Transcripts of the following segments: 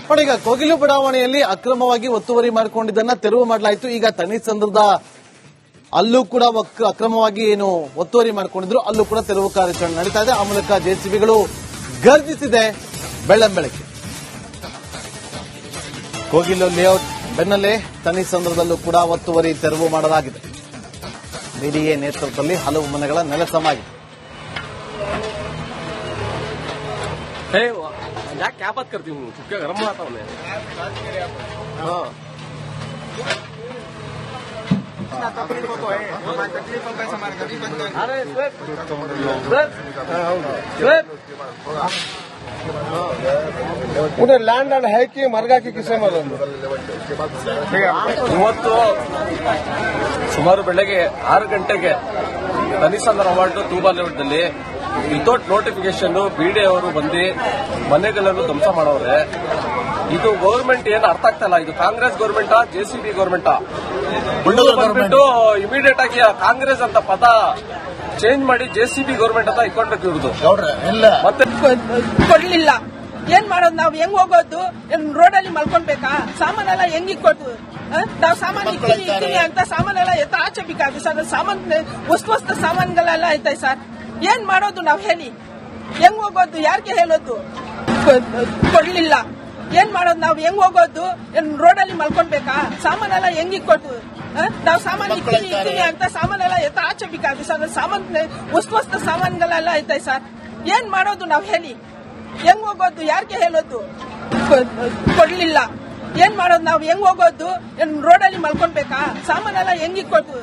ನೋಡಿ, ಈಗ ಕೋಗಿಲು ಬಡಾವಣೆಯಲ್ಲಿ ಅಕ್ರಮವಾಗಿ ಒತ್ತುವರಿ ಮಾಡಿಕೊಂಡಿದ್ದನ್ನ ತೆರವು ಮಾಡಲಾಯಿತು. ಈಗ ತನಿಸಂದ್ರದ ಅಲ್ಲೂ ಕೂಡ ಅಕ್ರಮವಾಗಿ ಏನು ಒತ್ತುವರಿ ಮಾಡಿಕೊಂಡಿದ್ರು ಅಲ್ಲೂ ಕೂಡ ತೆರವು ಕಾರ್ಯಾಚರಣೆ ನಡೀತಾ ಇದೆ. ಆ ಮೂಲಕ ಜೆಸಿಬಿಗಳು ಗರ್ಜಿಸಿದೆ ಬೆಳ್ಳಂಬೆಳಗ್ಗೆ. ಕೋಗಿಲು ಲೇಔಟ್ ಬೆನ್ನಲ್ಲೇ ತನಿಸಂದ್ರದಲ್ಲೂ ಕೂಡ ಒತ್ತುವರಿ ತೆರವು ಮಾಡಲಾಗಿದೆ. ಬಿಡಿಎ ನೇತೃತ್ವದಲ್ಲಿ ಹಲವು ಮನೆಗಳ ನೆಲಸಮಾಗಿದೆ. क्या बात करती हूँ, क्या गरम आता हूँ मैं। उन्हें लैंड है कि मरगा की किसे मरोದು ಇವತ್ತು ಸುಮಾರು ಬೆಳಗ್ಗೆ 6 ಗಂಟೆಗೆ ತನಿಸಂದ್ರ ಅವಾರ್ಡ್ ತೂಬಾ ಲೇಔಟ್ನಲ್ಲಿ ವಿತೌಟ್ ನೋಟಿಫಿಕೇಶನ್ ಬಿಡಿ ಅವರು ಬಂದು ಮನೆಗಳನ್ನು ಧ್ವಂಸ ಮಾಡವ್ರೆ. ಇದು ಗೌರ್ಮೆಂಟ್ ಏನು ಅರ್ಥ ಆಗ್ತಾ ಇಲ್ಲ. ಇದು ಕಾಂಗ್ರೆಸ್ ಗೌರ್ಮೆಂಟಾ ಜೆಸಿಬಿ ಗೌರ್ಮೆಂಟಾ? ಬಂದ್ಬಿಟ್ಟು ಇಮಿಡಿಯೇಟ್ ಆಗಿ ಕಾಂಗ್ರೆಸ್ ಅಂತ ಪದ ಚೇಂಜ್ ಮಾಡಿ ಜೆಸಿಬಿ ಗೌರ್ಮೆಂಟ್ ಅಂತ ಇಟ್ಕೊಂಡ್ಬೇಕು ಇವ್ರದ್ದು. ಮತ್ತೆ ಕೊಡ್ಲಿಲ್ಲ, ಏನ್ ಮಾಡೋದು? ನಾವು ಹೆಂಗ್ ಹೋಗೋದು? ರೋಡಲ್ಲಿ ಮಲ್ಕೊಳ್ಬೇಕಾ? ಸಾಮಾನೆಲ್ಲ ಹೆಂಗ್ ಇಕ್ಕೊಟ್ಟು ನಾವು ಸಾಮಾನು ಇಕ್ತೀನಿ ಅಂತ ಸಾಮಾನೆಲ್ಲ ಎತ್ತ ಆಚೆ ಬೇಕಾಗುತ್ತೆ ಸರ್. ಸಾಮಾನು ವಸ್ತು ಸಾಮಾನುಗಳೆಲ್ಲ ಐತೆ ಸರ್. ಏನ್ ಮಾಡೋದು ನಾವು ಹೇಳಿ? ಹೆಂಗ್ ಹೋಗೋದು? ಯಾರಿಗೆ ಹೇಳೋದು? ಕೊಡ್ಲಿಲ್ಲ, ಏನ್ ಮಾಡೋದು? ನಾವು ಹೆಂಗ್ ಹೋಗೋದು? ರೋಡಲ್ಲಿ ಮಲ್ಕೊಳ್ಬೇಕಾ? ಸಾಮಾನೆಲ್ಲ ಹೆಂಗ್ ಇಕ್ಕೊಟ್ಟು ನಾವು ಸಾಮಾನು ಇಕ್ತೀನಿ ಅಂತ ಸಾಮಾನೆಲ್ಲ ಎತ್ತ ಆಚೆ ಬೇಕಾಗುತ್ತೆ ಸರ್. ಸಾಮಾನು ವಸ್ತು ಸಾಮಾನುಗಳೆಲ್ಲ ಐತೆ ಸರ್. ಏನ್ ಮಾಡೋದು ನಾವು ಹೇಳಿ? ಹೆಂಗ್ ಹೋಗೋದು? ಯಾರಿಗೆ ಹೇಳೋದು? ಕೊಡ್ಲಿಲ್ಲ, ಏನ್ ಮಾಡೋದು? ನಾವು ಹೆಂಗ್ ಹೋಗೋದು? ರೋಡಲ್ಲಿ ಮಲ್ಕೊಳ್ಬೇಕಾ? ಸಾಮಾನೆಲ್ಲ ಹೆಂಗ್ ಇಕ್ಕೊಟ್ಟು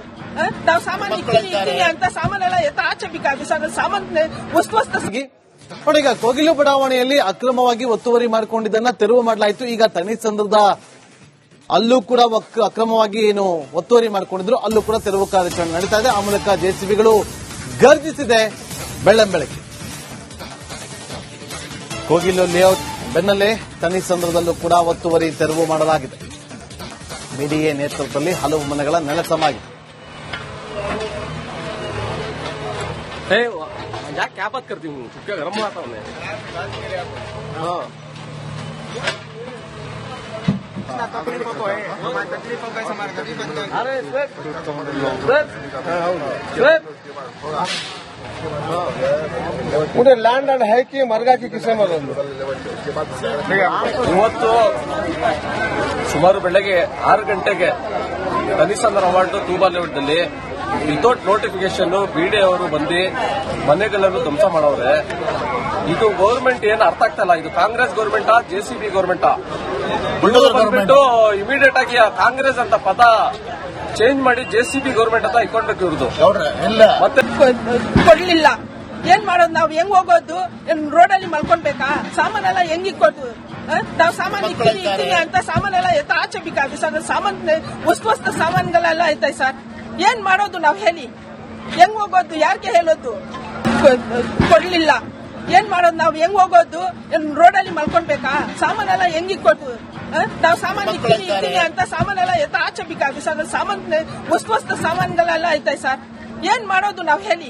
ನಾವು ಸಾಮಾನು ಇಕ್ತೀನಿ ಅಂತ ಸಾಮಾನೆಲ್ಲ ಎತ್ತ ಆಚೆ ಬೇಕಾಗುತ್ತೆ ಸರ್. ಸಾಮಾನು ವಸ್ತು ನೋಡಿ, ಈಗ ಕೋಗಿಲು ಬಡಾವಣೆಯಲ್ಲಿ ಅಕ್ರಮವಾಗಿ ಒತ್ತುವರಿ ಮಾಡಿಕೊಂಡಿದ್ದನ್ನ ತೆರವು ಮಾಡಲಾಯಿತು. ಈಗ ತನಿಸಂದ್ರದ ಅಲ್ಲೂ ಕೂಡ ಅಕ್ರಮವಾಗಿ ಏನು ಒತ್ತುವರಿ ಮಾಡಿಕೊಂಡಿದ್ರು ಅಲ್ಲೂ ಕೂಡ ತೆರವು ಕಾರ್ಯಾಚರಣೆ ನಡೀತಾ ಇದೆ. ಆ ಮೂಲಕ ಜೆಸಿಬಿಗಳು ಗರ್ಜಿಸಿದೆ ಬೆಳ್ಳಂಬೆಳಗ್ಗೆ. ಕೋಗಿಲು ಲೇಔಟ್ ಬೆನ್ನಲ್ಲೇ ತನಿಸಂದ್ರದಲ್ಲೂ ಕೂಡ ಒತ್ತುವರಿ ತೆರವು ಮಾಡಲಾಗಿದೆ. ಬಿಡಿಎ ನೇತೃತ್ವದಲ್ಲಿ ಹಲವು ಮನೆಗಳ ನೆಲಸಮಾಗಿದೆ. क्या बात करती हूँ, क्या गरम आता हूँ मैं। उन्हें लैंड है कि मरगा की किसे मरोದು ಇವತ್ತು ಸುಮಾರು ಬೆಳಗ್ಗೆ 6 ಗಂಟೆಗೆ ತನಿಸಂದ್ರ ಅವಾರ್ಡ್ ತೂಬಾ ಲೇಔಟ್ನಲ್ಲಿ ವಿತೌಟ್ ನೋಟಿಫಿಕೇಶನ್ ಬಿಡಿ ಅವರು ಬಂದು ಮನೆಗಳನ್ನು ಧ್ವಂಸ ಮಾಡವ್ರೆ. ಇದು ಗೌರ್ಮೆಂಟ್ ಏನು ಅರ್ಥ ಆಗ್ತಾ ಇಲ್ಲ. ಇದು ಕಾಂಗ್ರೆಸ್ ಗೌರ್ಮೆಂಟಾ ಜೆಸಿಬಿ ಗೌರ್ಮೆಂಟಾ? ಬಂದ್ಬಿಟ್ಟು ಇಮಿಡಿಯೇಟ್ ಆಗಿ ಕಾಂಗ್ರೆಸ್ ಅಂತ ಪದ ಚೇಂಜ್ ಮಾಡಿ ಜೆಸಿಬಿ ಗೌರ್ಮೆಂಟ್ ಅಂತ ಇಟ್ಕೊಂಡ್ಬೇಕು ಇವ್ರದ್ದು. ಮತ್ತೆ ಕೊಡ್ಲಿಲ್ಲ, ಏನ್ ಮಾಡೋದು? ನಾವು ಹೆಂಗ್ ಹೋಗೋದು? ರೋಡಲ್ಲಿ ಮಲ್ಕೊಳ್ಬೇಕಾ? ಸಾಮಾನೆಲ್ಲ ಹೆಂಗ್ ಇಕ್ಕೊಟ್ಟು ನಾವು ಸಾಮಾನು ಇಕ್ತೀನಿ ಅಂತ ಸಾಮಾನೆಲ್ಲ ಎತ್ತ ಆಚೆ ಬೇಕಾಗುತ್ತೆ ಸರ್. ಸಾಮಾನು ವಸ್ತು ಸಾಮಾನುಗಳೆಲ್ಲ ಐತೆ ಸರ್. ಏನ್ ಮಾಡೋದು ನಾವು ಹೇಳಿ? ಹೆಂಗ್ ಹೋಗೋದು? ಯಾರಿಗೆ ಹೇಳೋದು? ಕೊಡ್ಲಿಲ್ಲ, ಏನ್ ಮಾಡೋದು? ನಾವು ಹೆಂಗ್ ಹೋಗೋದು? ರೋಡಲ್ಲಿ ಮಲ್ಕೊಳ್ಬೇಕಾ? ಸಾಮಾನೆಲ್ಲ ಹೆಂಗ್ ಇಕ್ಕೊಟ್ಟು ನಾವು ಸಾಮಾನು ಇಕ್ತೀನಿ ಅಂತ ಸಾಮಾನೆಲ್ಲ ಎತ್ತ ಆಚೆ ಬೇಕಾಗುತ್ತೆ ಸರ್. ಸಾಮಾನು ವಸ್ತು ಸಾಮಾನುಗಳೆಲ್ಲ ಐತೆ ಸರ್. ಏನ್ ಮಾಡೋದು ನಾವು ಹೇಳಿ?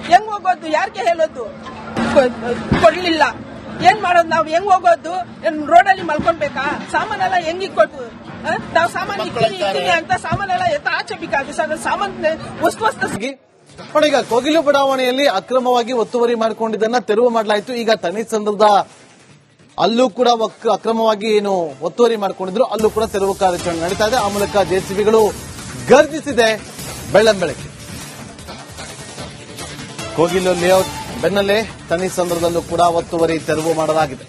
ಹೆಂಗ್ ಹೋಗೋದು? ಯಾರಿಗೆ ಹೇಳೋದು? ಕೊಡ್ಲಿಲ್ಲ, ಏನ್ ಮಾಡೋದು? ನಾವು ಹೆಂಗ್ ಹೋಗೋದು? ರೋಡಲ್ಲಿ ಮಲ್ಕೊಳ್ಬೇಕಾ? ಸಾಮಾನೆಲ್ಲ ಹೆಂಗ್ ಇಕ್ಕೊಟ್ಟು ನಾವು ಸಾಮಾನು ಇಕ್ತೀನಿ ಅಂತ ಸಾಮಾನೆಲ್ಲ ಎತ್ತ ಆಚೆ ಬೇಕಾಗುತ್ತೆ ಸರ್. ಸಾಮಾನು ವಸ್ತು ನೋಡಿ, ಈಗ ಕೋಗಿಲು ಬಡಾವಣೆಯಲ್ಲಿ ಅಕ್ರಮವಾಗಿ ಒತ್ತುವರಿ ಮಾಡಿಕೊಂಡಿದ್ದನ್ನ ತೆರವು ಮಾಡಲಾಯಿತು. ಈಗ ತನಿಸಂದ್ರದ ಅಲ್ಲೂ ಕೂಡ ಅಕ್ರಮವಾಗಿ ಏನು ಒತ್ತುವರಿ ಮಾಡಿಕೊಂಡಿದ್ರು ಅಲ್ಲೂ ಕೂಡ ತೆರವು ಕಾರ್ಯಾಚರಣೆ ನಡೀತಾ ಇದೆ. ಆ ಮೂಲಕ ಜೆಸಿಬಿಗಳು ಗರ್ಜಿಸಿದೆ ಬೆಳ್ಳಂಬೆಳಗ್ಗೆ. ಕೋಗಿಲು ಲೇಔಟ್ ಬೆನ್ನಲ್ಲೇ ತನಿಸಂದ್ರದಲ್ಲೂ ಕೂಡ ಒತ್ತುವರಿ ತೆರವು ಮಾಡಲಾಗಿದೆ.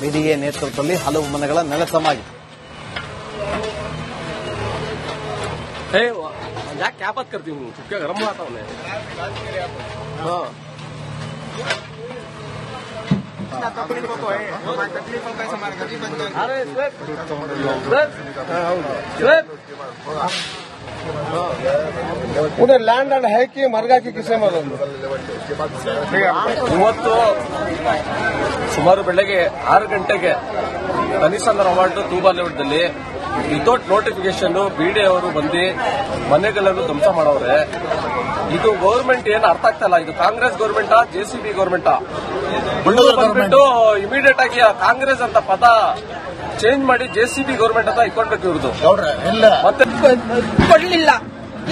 ಬಿಡಿಎ ನೇತೃತ್ವದಲ್ಲಿ ಹಲವು ಮನೆಗಳ ನೆಲಸಮಾಗಿದೆ. क्या बात करती हूँ, क्या गरम आता हूँ मैं। उन्हें लैंड है कि मरगा की किसे मरोದು ಇವತ್ತು ಸುಮಾರು ಬೆಳಗ್ಗೆ 6 ಗಂಟೆಗೆ ತನಿಸಂದ್ರ ಅವಾರ್ಡ್ ತೂಬಾ ಲೇಔಟ್ನಲ್ಲಿ ವಿತೌಟ್ ನೋಟಿಫಿಕೇಶನ್ ಬಿಡಿ ಅವರು ಬಂದು ಮನೆಗಳನ್ನು ಧ್ವಂಸ ಮಾಡವ್ರೆ. ಇದು ಗೌರ್ಮೆಂಟ್ ಏನು ಅರ್ಥ ಆಗ್ತಾ ಇಲ್ಲ. ಇದು ಕಾಂಗ್ರೆಸ್ ಗೌರ್ಮೆಂಟಾ ಜೆಸಿಬಿ ಗೌರ್ಮೆಂಟಾ? ಬಂದ್ಬಿಟ್ಟು ಇಮಿಡಿಯೇಟ್ ಆಗಿ ಕಾಂಗ್ರೆಸ್ ಅಂತ ಪದ ಚೇಂಜ್ ಮಾಡಿ ಜೆಸಿಬಿ ಗೌರ್ಮೆಂಟ್ ಅಂತ ಇಟ್ಕೊಳ್ಬೇಕು ಇವ್ರದ್ದು. ಮತ್ತೆ ಕೊಡ್ಲಿಲ್ಲ.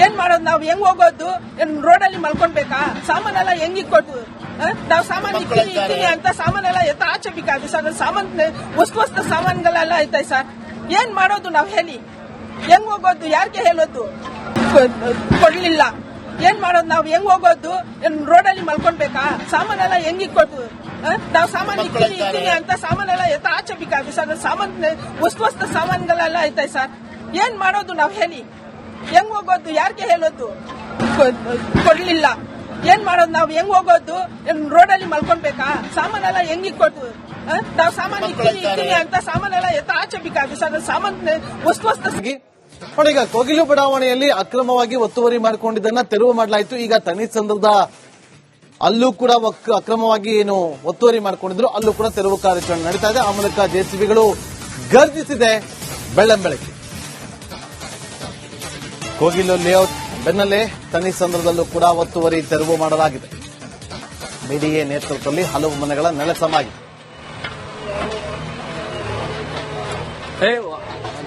ಏನ್ ಮಾಡೋದು ನಾವು? ಹೆಂಗ್ ಹೋಗೋದು? ರೋಡಲ್ಲಿ ಮಲ್ಕೊಳ್ಬೇಕಾ? ಸಾಮಾನೆಲ್ಲ ಹೆಂಗ್ ಇಕ್ಕೊಟ್ಟು ನಾವು ಸಾಮಾನು ಇಕ್ತೀನಿ ಅಂತ ಸಾಮಾನೆಲ್ಲ ಆಚೆ ಬೇಕಾದ್ರೆ ಸರ್. ಸಾಮಾನು ವಸ್ತು ಸಾಮಾನುಗಳೆಲ್ಲ ಐತೆ ಸರ್. ಏನ್ ಮಾಡೋದು ನಾವು ಹೇಳಿ? ಹೆಂಗ್ ಹೋಗೋದು? ಯಾರಿಗೆ ಹೇಳೋದು? ಕೊಡ್ಲಿಲ್ಲ. ಏನ್ ಮಾಡೋದು ನಾವು? ಹೆಂಗ್ ಹೋಗೋದು? ರೋಡಲ್ಲಿ ಮಲ್ಕೊಳ್ಬೇಕಾ? ಸಾಮಾನೆಲ್ಲ ಹೆಂಗ್ ಇಕ್ಕೊಟ್ಟು ನಾವು ಸಾಮಾನು ಇಕ್ತೀನಿ ಅಂತ ಸಾಮಾನೆಲ್ಲ ಆಚೆ ಬೇಕಾದ್ರೆ ಸರ್. ಸಾಮಾನು ವಸ್ತು ಸಾಮಾನುಗಳೆಲ್ಲ ಐತೆ ಸರ್. ಏನ್ ಮಾಡೋದು ನಾವು ಹೇಳಿ? ಹೆಂಗ್ ಹೋಗೋದು? ಯಾರಿಗೆ ಹೇಳೋದು? ಕೊಡ್ಲಿಲ್ಲ. ಏನ್ ಮಾಡೋದು ನಾವು? ಹೆಂಗ್ ಹೋಗೋದು? ರೋಡಲ್ಲಿ ಮಲ್ಕೊಳ್ಬೇಕಾ? ಸಾಮಾನೆಲ್ಲ ಹೆಂಗ್ ಇಕ್ಕೊಟ್ಟು ನಾವು ಸಾಮಾನು ಇಕ್ತೀನಿ ಅಂತ ಸಾಮಾನೆಲ್ಲ ಆಚೆ ಬೇಕಾದ್ರೆ ಸರ್. ಸಾಮಾನು ವಸ್ತು ನೋಡಿ, ಈಗ ಕೋಗಿಲು ಬಡಾವಣೆಯಲ್ಲಿ ಅಕ್ರಮವಾಗಿ ಒತ್ತುವರಿ ಮಾಡಿಕೊಂಡಿದ್ದನ್ನ ತೆರವು ಮಾಡಲಾಯಿತು. ಈಗ ತನಿಸಂದ್ರದ ಅಲ್ಲೂ ಕೂಡ ಅಕ್ರಮವಾಗಿ ಏನು ಒತ್ತುವರಿ ಮಾಡಿಕೊಂಡಿದ್ರು ಅಲ್ಲೂ ಕೂಡ ತೆರವು ಕಾರ್ಯಾಚರಣೆ ನಡೀತಾ ಇದೆ. ಆ ಮೂಲಕ ಜೆಸಿಬಿಗಳು ಗರ್ಜಿಸಿದೆ ಬೆಳ್ಳಂಬೆಳಗ್ಗೆ. ಕೋಗಿಲು ಲೇಔಟ್ ಬೆನ್ನಲ್ಲೇ ತನಿಸಂದ್ರದಲ್ಲೂ ಕೂಡ ಒತ್ತುವರಿ ತೆರವು ಮಾಡಲಾಗಿದೆ. ಬಿಡಿಎ ನೇತೃತ್ವದಲ್ಲಿ ಹಲವು ಮನೆಗಳ ನೆಲಸಮಾಗಿದೆ.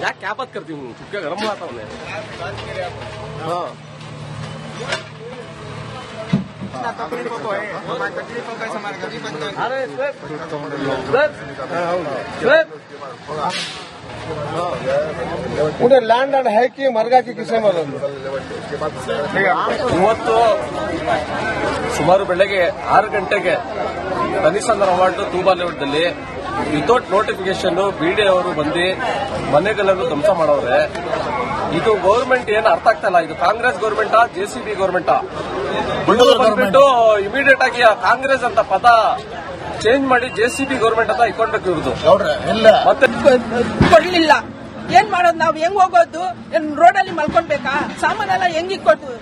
ಯಾಕೆ क्या बात करती हूँ? चुपके गरम आता हूँ मैं. उन्हें लैंड एंड है कि मरगा की किसे मालूम? ಇವತ್ತು ಸುಮಾರು ಬೆಳಗ್ಗೆ 6 ಗಂಟೆಗೆ ತನಿಸಂದ್ರ ಅವಾರ್ಡ್ ತೂಬಾ ಲೇಔಟ್ನಲ್ಲಿ ವಿತೌಟ್ ನೋಟಿಫಿಕೇಶನ್ ಬಿಡಿ ಅವರು ಬಂದು ಮನೆಗಳನ್ನು ಧ್ವಂಸ ಮಾಡವ್ರೆ. ಇದು ಗೌರ್ಮೆಂಟ್ ಏನು ಅರ್ಥ ಆಗ್ತಾ ಇಲ್ಲ. ಇದು ಕಾಂಗ್ರೆಸ್ ಗೌರ್ಮೆಂಟಾ ಜೆಸಿಬಿ ಗೌರ್ಮೆಂಟಾ? ಬಂದ್ಬಿಟ್ಟು ಇಮಿಡಿಯೇಟ್ ಆಗಿ ಕಾಂಗ್ರೆಸ್ ಅಂತ ಪದ ಚೇಂಜ್ ಮಾಡಿ ಜೆಸಿಬಿ ಗೌರ್ಮೆಂಟ್ ಅಂತ ಇಟ್ಕೊಳ್ಬೇಕು ಇವ್ರದ್ದು. ಮತ್ತೆ ಕೊಡ್ಲಿಲ್ಲ. ಏನ್ ಮಾಡೋದು ನಾವು? ಹೆಂಗ್ ಹೋಗೋದು? ರೋಡಲ್ಲಿ ಮಲ್ಕೊಳ್ಬೇಕಾ? ಸಾಮಾನೆಲ್ಲ ಹೆಂಗ್ ಇಕ್ಕೊಟ್ಟು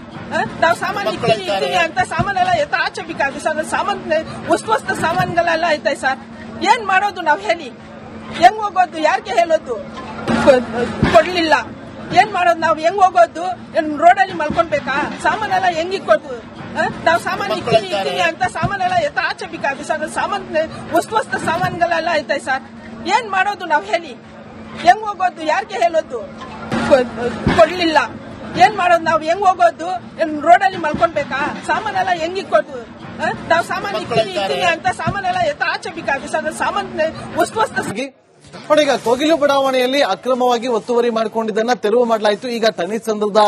ನಾವು ಸಾಮಾನು ಇಕ್ತೀನಿ ಅಂತ ಸಾಮಾನೆಲ್ಲ ಆಚೆ ಬೇಕಾದ್ರೆ ಸರ್. ಸಾಮಾನು ವಸ್ತು ಸಾಮಾನುಗಳೆಲ್ಲ ಐತೆ ಸರ್. ಏನ್ ಮಾಡೋದು ನಾವು ಹೇಳಿ? ಹೆಂಗ್ ಹೋಗೋದು? ಯಾರಿಗೆ ಹೇಳೋದು? ಕೊಡ್ಲಿಲ್ಲ. ಏನ್ ಮಾಡೋದು ನಾವು? ಹೆಂಗ್ ಹೋಗೋದು? ರೋಡಲ್ಲಿ ಮಲ್ಕೊಳ್ಬೇಕಾ? ಸಾಮಾನೆಲ್ಲ ಹೆಂಗ್ ಇಕ್ಕೊಟ್ಟು ನಾವು ಸಾಮಾನು ಇಕ್ತೀನಿ ಅಂತ ಸಾಮಾನೆಲ್ಲ ಆಚೆ ಬೇಕಾದ್ರೆ ಸರ್. ಸಾಮಾನು ವಸ್ತು ಸಾಮಾನುಗಳೆಲ್ಲ ಐತೆ ಸರ್. ಏನ್ ಮಾಡೋದು ನಾವು ಹೇಳಿ? ಹೆಂಗ್ ಹೋಗೋದು? ಯಾರಿಗೆ ಹೇಳೋದು? ಕೊಡ್ಲಿಲ್ಲ. ಏನ್ ಮಾಡೋದು ನಾವು? ಹೆಂಗ್ ಹೋಗೋದು? ರೋಡಲ್ಲಿ ಮಲ್ಕೊಳ್ಬೇಕಾ? ಸಾಮಾನೆಲ್ಲ ಹೆಂಗ್ ಇಕ್ಕೊಟ್ಟು ನಾವು ಸಾಮಾನು ಇಕ್ತೀನಿ ಅಂತ ಸಾಮಾನೆಲ್ಲ ಆಚೆ ಬೇಕಾದ್ರೆ ಸರ್. ಸಾಮಾನು ವಸ್ತು ನೋಡಿ, ಈಗ ಕೋಗಿಲು ಬಡಾವಣೆಯಲ್ಲಿ ಅಕ್ರಮವಾಗಿ ಒತ್ತುವರಿ ಮಾಡಿಕೊಂಡಿದ್ದನ್ನ ತೆರವು ಮಾಡಲಾಯಿತು. ಈಗ ತನಿಸಂದ್ರದ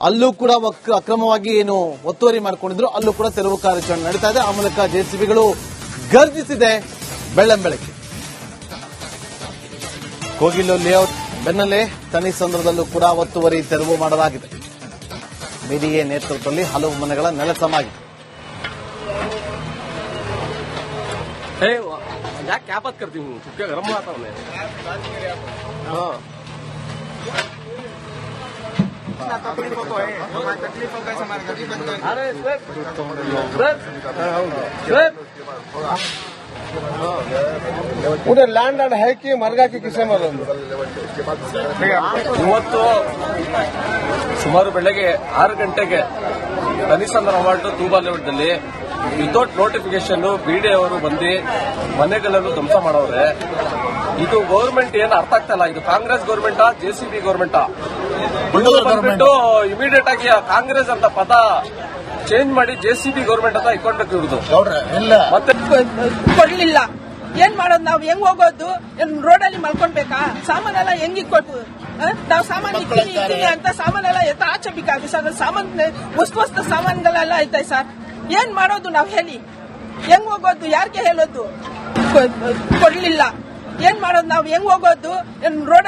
ಅಲ್ಲೂ ಕೂಡ ಅಕ್ರಮವಾಗಿ ಏನು ಒತ್ತುವರಿ ಮಾಡಿಕೊಂಡಿದ್ರು ಅಲ್ಲೂ ಕೂಡ ತೆರವು ಕಾರ್ಯಾಚರಣೆ ನಡೀತಾ ಇದೆ. ಆ ಮೂಲಕ ಜೆಸಿಬಿಗಳು ಗರ್ಜಿಸಿದೆ ಬೆಳ್ಳಂಬೆಳಗ್ಗೆ. ಕೋಗಿಲು ಲೇಔಟ್ ಬೆನ್ನಲ್ಲೇ ತನಿಸಂದ್ರದಲ್ಲೂ ಕೂಡ ಒತ್ತುವರಿ ತೆರವು ಮಾಡಲಾಗಿದೆ. ಬಿಡಿಎ ನೇತೃತ್ವದಲ್ಲಿ ಹಲವು ಮನೆಗಳ ನೆಲಸಮಾಗಿದೆ. ಯಾಕೆ क्या बात करती हूँ? चुपके गरम आता हूँ मैं. उन्हें लैंड एंड है कि मरगा की किसे मालूम? ಇವತ್ತು ಸುಮಾರು ಬೆಳಗ್ಗೆ 6 ಗಂಟೆಗೆ ತನಿಸಂದ್ರ ಅವಾರ್ಡ್ ತೂಬಾ ಲೇಔಟ್ನಲ್ಲಿ ವಿತೌಟ್ ನೋಟಿಫಿಕೇಶನ್ ಬಿಡಿ ಅವರು ಬಂದು ಮನೆಗಳನ್ನು ಧ್ವಂಸ ಮಾಡವ್ರೆ. ಇದು ಗೌರ್ಮೆಂಟ್ ಏನು ಅರ್ಥ ಆಗ್ತಾ ಇಲ್ಲ. ಇದು ಕಾಂಗ್ರೆಸ್ ಗೌರ್ಮೆಂಟಾ ಜೆಸಿಬಿ ಗೌರ್ಮೆಂಟಾ? ಬಂದ್ಬಿಟ್ಟು ಇಮಿಡಿಯೇಟ್ ಆಗಿ ಕಾಂಗ್ರೆಸ್ ಅಂತ ಪದ ಚೇಂಜ್ ಮಾಡಿ ಜೆಸಿಬಿ ಗೌರ್ಮೆಂಟ್ ಅಂತ ಇಟ್ಕೊಳ್ಬೇಕು ಇವ್ರದ್ದು. ಮತ್ತೆ ಕೊಡ್ಲಿಲ್ಲ. ಏನ್ ಮಾಡೋದು ನಾವು? ಹೆಂಗ್ ಹೋಗೋದು? ರೋಡಲ್ಲಿ ಮಲ್ಕೊಳ್ಬೇಕಾ? ಸಾಮಾನೆಲ್ಲ ಹೆಂಗ್ ಇಕ್ಕೊಟ್ಟು ನಾವು ಸಾಮಾನು ಇಕ್ತೀನಿ ಅಂತ ಸಾಮಾನೆಲ್ಲ ಆಚೆ ಬೇಕಾದ್ರೆ ಸರ್. ಸಾಮಾನು ವಸ್ತು ಸಾಮಾನುಗಳೆಲ್ಲ ಐತೆ ಸರ್. ಏನ್ ಮಾಡೋದು ನಾವು ಹೇಳಿ? ಹೆಂಗ್ ಹೋಗೋದು? ಯಾರಿಗೆ ಹೇಳೋದು? ಕೊಡ್ಲಿಲ್ಲ. ಏನ್ ಮಾಡೋದು ನಾವು? ಹೆಂಗ್ ಹೋಗೋದು? ರೋಡಲ್ಲಿ